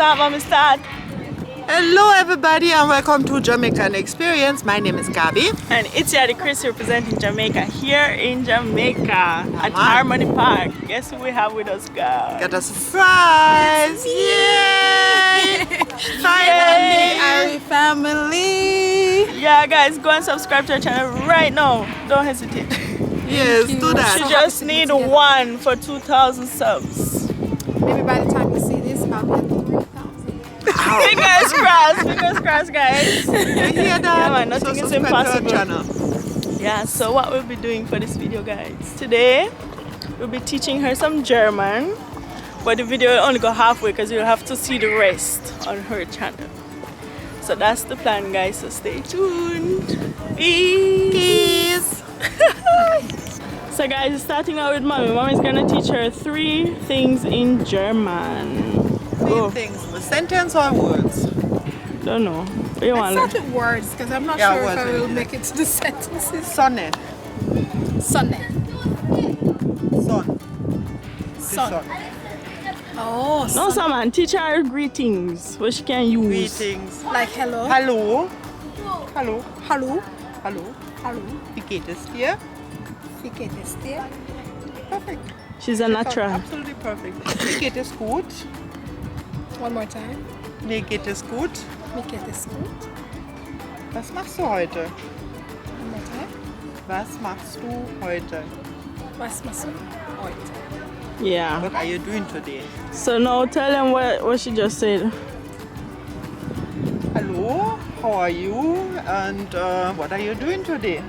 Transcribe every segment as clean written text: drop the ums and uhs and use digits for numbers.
Start, mommy, start. Hello everybody and welcome to Jamaican Experience. My name is Gabi. And it's Irie Chris representing Jamaica here in Jamaica at Harmony Park. Guess who we have with us, guys? Got a surprise! Yay! Finally! Irie family! Yeah, guys, go and subscribe to our channel right now. Don't hesitate. Yes, do that. You just need one for 2,000 subs. Maybe by the time you see this, I'll be at 3,000. Fingers crossed, guys. You hear that? Yeah, man, nothing is subscribe to our impossible. channel. Yeah, so what we'll be doing for this video, guys, today we'll be teaching her some German, but the video will only go halfway because you'll have to see the rest on her channel. So that's the plan, guys, so stay tuned. Peace. So guys, starting out with mommy. Mommy's gonna teach her 3 things in German. Three things. A sentence or words? Don't know. What do you want? Let's start with words because I'm not sure if I will make it to the sentences. Sonne. Sunday. Sun. Sun. Oh, No, someone teach her greetings, what she can use. Greetings. like hello. Hallo. Hallo. Hallo. Hallo. Hallo. Wie geht es dir? Wie geht es dir? Perfect. She's a natural. Absolutely perfect. Mir geht es gut. One more time. Mir geht es gut. Wie geht es gut? Was machst du heute? One more time. Was machst du heute? Was machst du heute? Yeah. What are you doing today? So now tell them what she just said. Hello, how are you? And what are you doing today?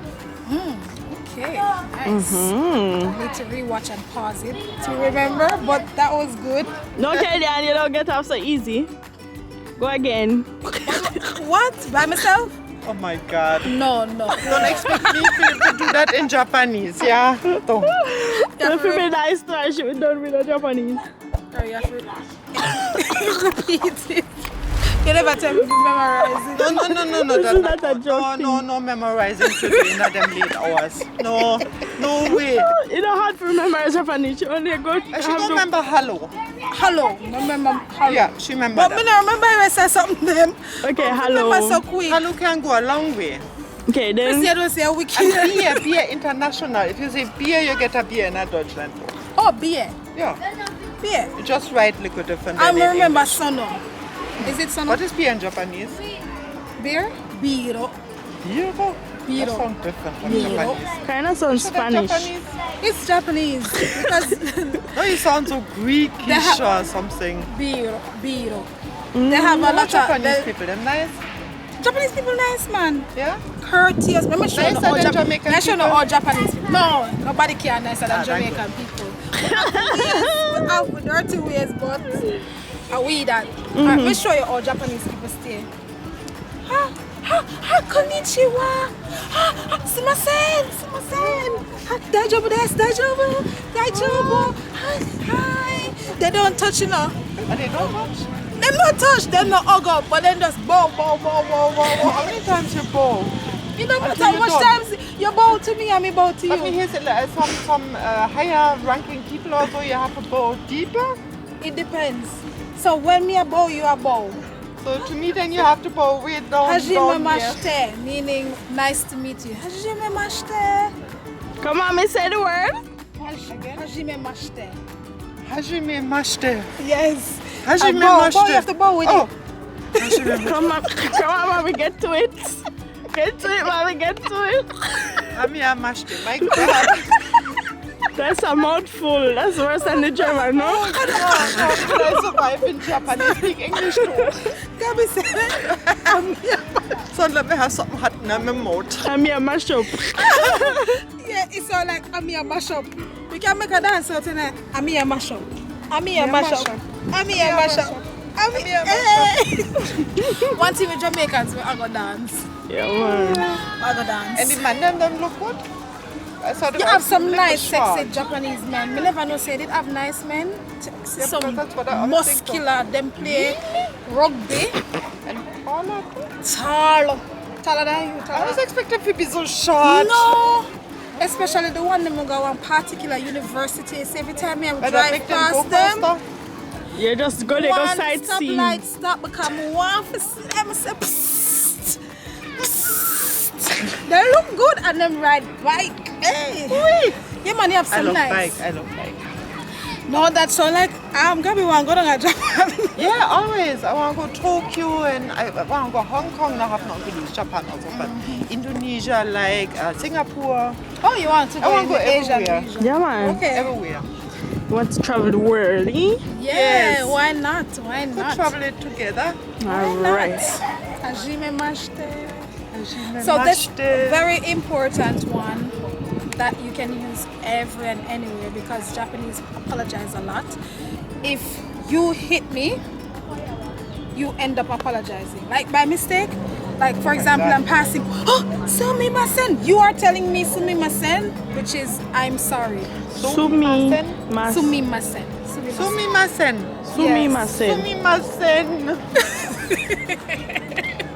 Okay, nice. I need to rewatch and pause it to remember, but that was good. No, Kellyanne, you don't get off so easy. Go again. What? By myself? Oh my God. No. Don't expect me to do that in Japanese, yeah? Don't. If you be nice to her, she will done with the Japanese. Oh, you have to repeat it. You never tell me to memorize it. No. This is not a joke No memorizing today in them late hours. No way. You don't have to memorize Japanese. You only go She don't remember hello. Hello. Remember hello. Yeah, she remember But that. me not remember if I said something then. Okay, Remember hello. so quick. Hello can go a long way. Okay, then. You don't say a And wicked. beer international. If you say beer, you get a beer in Deutschland. Oh, beer. Yeah. Beer. You just write little different. I than in remember English. sono. Is it sono? What is beer in Japanese? Beer? Biro. Beer? Beer. That sounds different from Beer. Japanese. Kind of sounds Is that Spanish. Japanese? It's Japanese because No, you sound so Greekish They or something. biro. They have a lot of Japanese people, them nice. Japanese people nice, man. Yeah? Courteous. Let me show you Nicer all than Jamaican Let me show you people? all Japanese people. No, nobody can nicer than thank Jamaican people. Yes, we have dirty ways, but we that. Let me show you all Japanese people stay. Konnichiwa. Sumimasen. Daijoubu desu. Daijoubu. Hi. They don't touch, you know. And they don't touch? Them not touch, them not hug up, but then just bow. How many times you bow? You know Until how you're much done. times you bow to me and me bow to But me you. here's some higher ranking people also, you have to bow deeper. It depends. So when me a bow, you a bow. So to me then you have to bow way down Hajime here. mashite, meaning nice to meet you. Hajime mashite. Come on, me say the word. Hajime mashite. Hajime mashite. Yes. Hajime Bow, mashite. you have to bow with Oh. it. Hajime mashite. Come on, mommy, get to it. Get to it, mommy, get to it. Hamiya mashite. My God. That's a mouthful. That's worse than the German, no? How can I survive in Japanese? Speak English too. Gabi said, So let me have something hot in my mouth. I'm here, mash up. yeah, it's all like Amiya mashup. We can make a dance out tonight. Amiya mashup. Amiya mashup. Amiya mashup. One thing with Jamaicans, we go dance. Yeah, man. I go dance. And the man them look good? I saw the You guys have some look nice, short. sexy Japanese men. Me never know say they have nice men. Some that's what I always think of. muscular. Them play rugby. And taller. Taller than you. I was expecting to be so short. No. Especially the one them go on particular university. So every time I But that drive make them go past them, faster. You just go there, go sightseeing. Stoplight stop because I want to see them say psst, psst. They look good and them ride bike. Hey. Yeah, man, you have some nice. I love bike. No, that's so like I'm gonna be one go to Japan. Yeah, always. I want to go Tokyo and I want to go Hong Kong. Now I have not to use Japan also, but Indonesia, like Singapore. Oh, you want to go, I want to go Asia everywhere. region? Yeah, man. Okay. Everywhere. You want to travel the world, eh? Yeah, Yes. why not? Why We'll not? travel it together. Alright. Hajime mashite. So this very important one that you can use everywhere and anywhere because Japanese apologize a lot. If you hit me, you end up apologizing. Like by mistake, like for example, I'm passing, oh, sumimasen. You are telling me sumimasen, which is I'm sorry. Sumimasen. Sumimasen. Sumimasen. Sumimasen.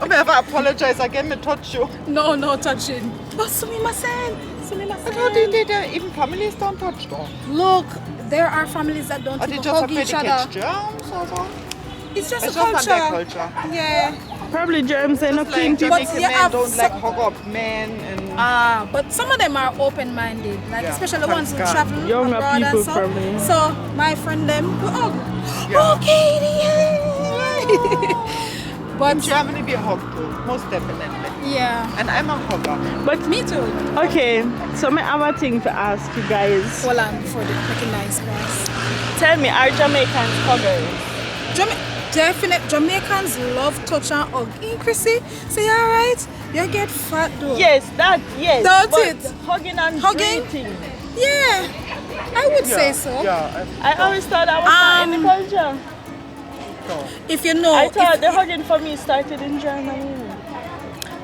I'm going to apologize again, I touch you. No touching. Oh, sumimasen. I thought even families don't touch though. Look, there are families that don't Or they even just hug afraid each to other. catch germs or so. It's just It's a just not their culture. culture. Yeah. Probably germs and not clean Like people. Jamaican you men have don't like some- hug up men and But some of them are open-minded, like Yeah, especially the ones who thank God. travel Younger abroad people and so. probably. So my friend them, oh, Yeah. Katie. But in Germany we hug too, most definitely. yeah, And I'm a hugger. But me too. okay, so I have a thing to ask you guys. Hold on before they make a nice voice. Tell me, are Jamaicans huggers? Jamaicans love touch and hug. Chrissy, say alright. You get fat though. Yes. Don't but it? Hugging and Hugging? greeting. Yeah, I would say so. Yeah. I always thought that was not in the culture. If you know, I thought if- the hugging for me started in Germany.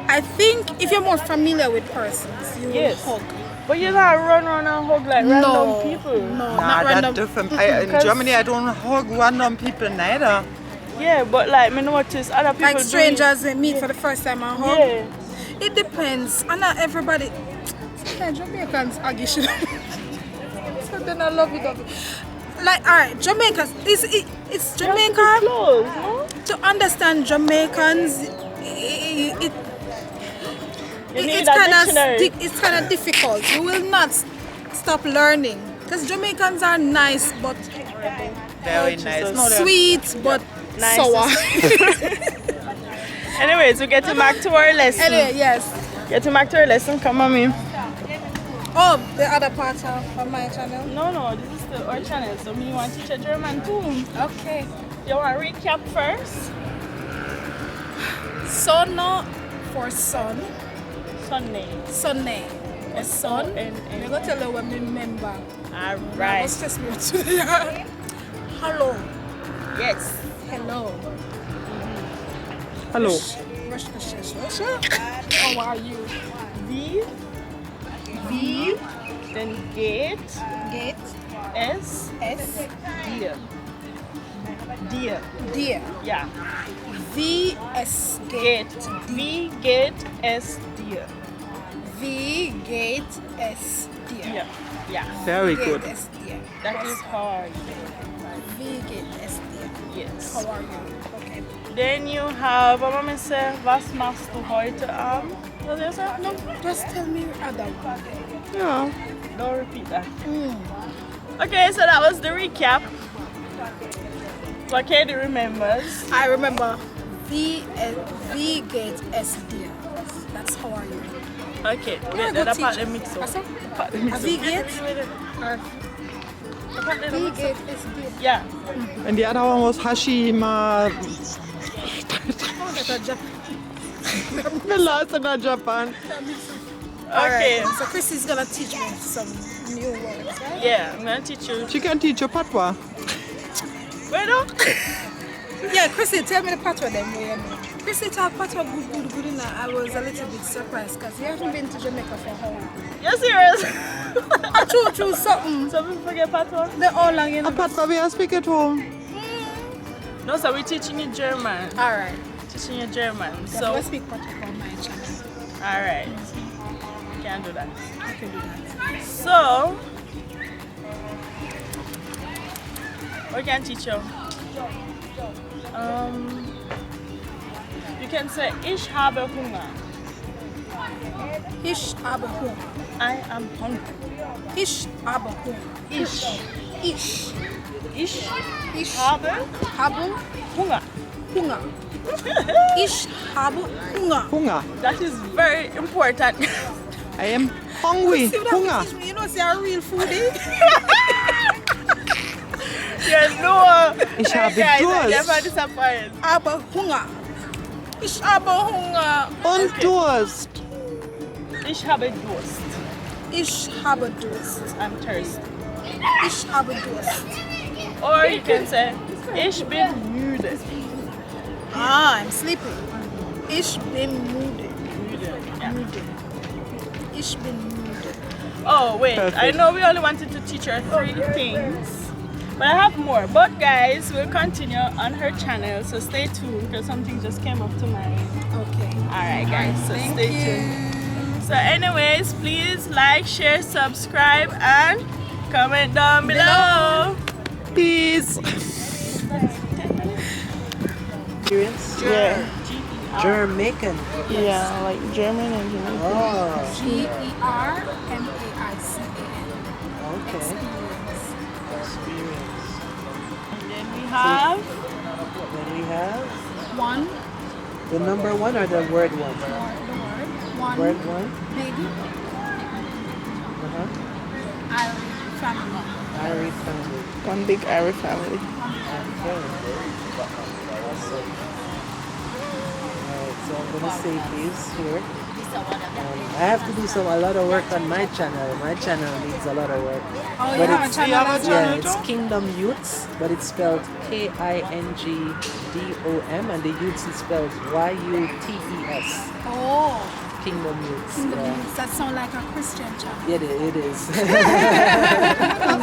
I think if you're more familiar with persons, you Yes. will hug. But you not run around and hug like random people. No, Nah, not that's random. different. In Because- Germany I don't hug random people neither. Yeah, but like me notice other people Like do it. strangers they meet for the first time and hug. Yeah. It depends. And not everybody. Yeah, Jamaicans hug each other. So then I love it. Like, alright, Jamaicans. It's You Jamaican. have to be close, no? To understand Jamaicans, You need it's a kind dictionary. of it's kind of difficult. You will not stop learning because Jamaicans are nice but Very Jesus. nice. No, they're- sweet but Nice. sour. Anyways, we're getting back to our lesson. Anyway, yes. Getting back to our lesson, come on me. Oh, the other part of my channel. No, this is still our channel, so me want to teach a German too. Okay. You want to recap first? Sono for son. Sunday. Sonne. A son. S-O-N-N. I'm going to tell you what I remember. Alright. What's this me today? Hello. Yes. Hello. Hello. How are you? V, then gate, Gate. S, S. dear. Dear. Dear. Yeah. V. S. Gate. V, gate, S, dear. V. Gate. S. Dear. Yeah. Yeah. Very Gate, good. S. Dear. That is hard. V. Gate. S. Dear. Yes. How are you? Okay. Then you have, Mama say, was machst du heute Abend? Was you say? No, just tell me other one. No. Don't repeat that. Okay, so that was the recap. What Katie remembers. I remember V. Gate. S. Dear. That's how are you? Okay, You're a the good part teacher. they mix up. What's that? The part they mix A up. V gate? Or The part they V. mix up. Gate. S. Dear. Yeah. And the other one was Hashima. Oh, that's a Japan. The last in Japan. Okay. Alright, so Chris is gonna teach me some new words, right? Yeah, I'm gonna teach you. She can teach you patois. Bueno. Yeah, Chrissy, tell me the patois then. Chrissy talk patois good. And I was a little bit surprised because you haven't been to Jamaica for how long? You're serious? True, something. Some people forget patois. They're all long, you A know. patois we are speak at home. No, so we're teaching you German. Alright. Teaching you German. So So, let's speak patois on my channel. alright. Can't do that. I can do that. So, we can teach you. You can say Ich habe Hunger. Ich habe Hunger. I am hungry. Ich habe Hunger. Ich. Ich. Ich habe Hunger. Hunger. Ich habe Hunger. Hunger. That is very important. I am hungry. Hunger. You know, say a real foodie. Yeah, no. Ich habe Guys, I Durst. never disappoint. Aber Hunger. Ich habe Hunger. Und Durst. Ich habe Durst. Ich habe Durst. I'm thirsty. Ich habe Durst. Or you can say Ich bin müde. Ah, I'm sleepy. Ich bin müde. Yeah. Müde. Ich bin müde. Oh wait, I Perfect. know we only wanted to teach her 3 things, but I have more. But guys, we'll continue on her channel, so stay tuned because something just came up to mind. Okay. Alright guys, so Thank stay you. tuned. So anyways, please like, share, subscribe and comment down below. Peace. Experience? Yeah. Jamaican. Yeah, like German and Jamaican. Oh, Germaican. okay. Experience. Experience. And then we have Then we have One. the number 1 or the word 1? The word. One. Word 1? Maybe. Uh-huh. Irie family. Irie family. one big Irie family. Okay. Awesome. Alright, so I'm gonna save these here. I have to do a lot of work on my channel. My channel needs a lot of work. Oh, But you have a it's- channel you have a as channel? well? Yeah, it's Kingdom Youths, but it's spelled Kingdom, and the Youths is spelled Youths. Oh. Kingdom Youths. Yeah. That sounds like a Christian channel. It is.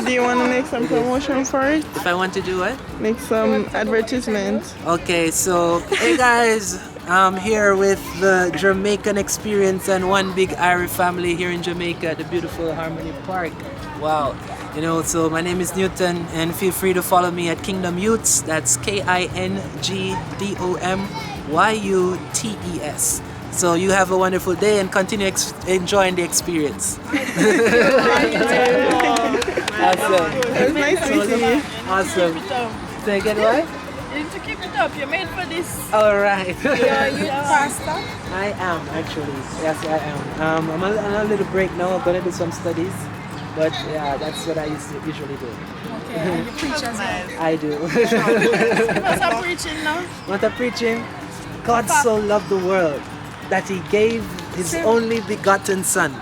Do you want to make some promotion for it? If I want to do what? Make some advertisement. Okay, so hey guys, I'm here with the Jamaican experience and one big Irie family here in Jamaica at the beautiful Harmony Park. Wow. You know, so my name is Newton and feel free to follow me at Kingdom Youths. That's KINGDOMYUTES. So you have a wonderful day and continue enjoying the experience. Awesome. It was nice meeting you. Awesome. Keep it up. Say again what? You need to keep it up. You're made for this. All right. You pastor? I am actually. Yes, I am. I'm on a little break now. I'm gonna do some studies, but yeah, that's what I usually do. Okay, and you preach as well. I do. What's up preaching now? What I'm preaching? God so loved the world that He gave His only begotten Son,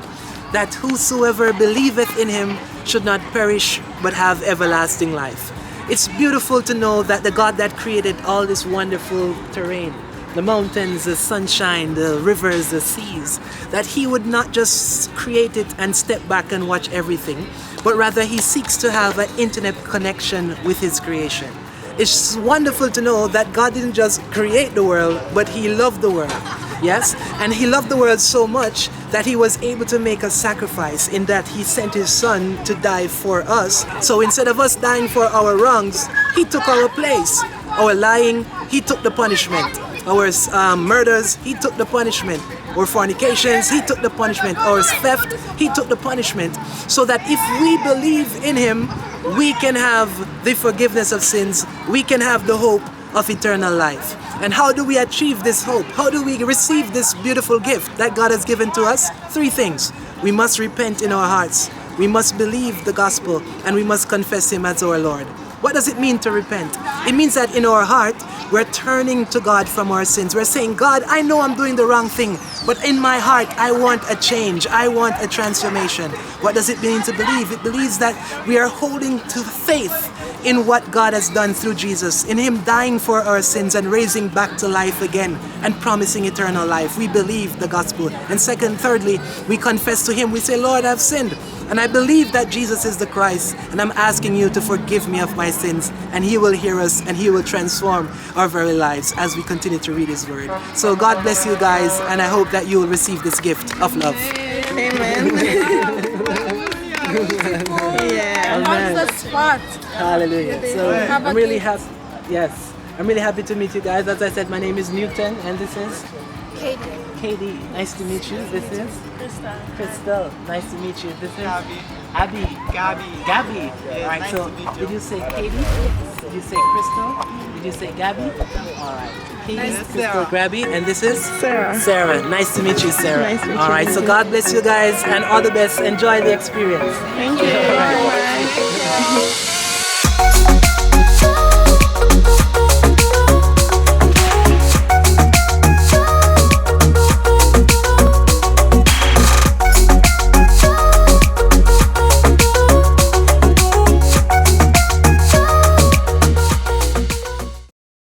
that whosoever believeth in Him should not perish but have everlasting life. It's beautiful to know that the God that created all this wonderful terrain, the mountains, the sunshine, the rivers, the seas, that He would not just create it and step back and watch everything, but rather He seeks to have an intimate connection with His creation. It's wonderful to know that God didn't just create the world, but He loved the world. Yes? And He loved the world so much that He was able to make a sacrifice in that He sent His Son to die for us. So instead of us dying for our wrongs, He took our place. Our lying, He took the punishment. Our murders, He took the punishment. Our fornications, He took the punishment. Our theft, He took the punishment. So that if we believe in Him, we can have the forgiveness of sins. We can have the hope of eternal life. And how do we achieve this hope? How do we receive this beautiful gift that God has given to us? 3 things. We must repent in our hearts. We must believe the gospel, and we must confess Him as our Lord. What does it mean to repent? It means that in our heart, we're turning to God from our sins. We're saying, God, I know I'm doing the wrong thing, but in my heart, I want a change. I want a transformation. What does it mean to believe? It believes that we are holding to faith in what God has done through Jesus, in Him dying for our sins and raising back to life again and promising eternal life. We believe the gospel. And thirdly, we confess to Him. We say, Lord, I've sinned. And I believe that Jesus is the Christ, and I'm asking you to forgive me of my sins, and He will hear us and He will transform our very lives as we continue to read His word. So God bless you guys, and I hope that you will receive this gift of love. Amen. Yeah. On the spot. Hallelujah. So I'm really happy. Yes. I'm really happy to meet you guys. As I said, my name is Newton, and this is Katie. Katie. Nice to meet you. This is Crystal. Nice to meet you. This is Abby. Gabby. Gabby. Yeah, All right. nice So to meet you. did you say Katie? Did you say Crystal? Did you say Gabby? All right. Katie, Nice. Crystal, Sarah. Gabby, and this is Sarah. Sarah. Nice to meet you, Sarah. Nice to meet all you. right. So God bless you guys, and all the best. Enjoy the experience. Thank you. All right. Bye.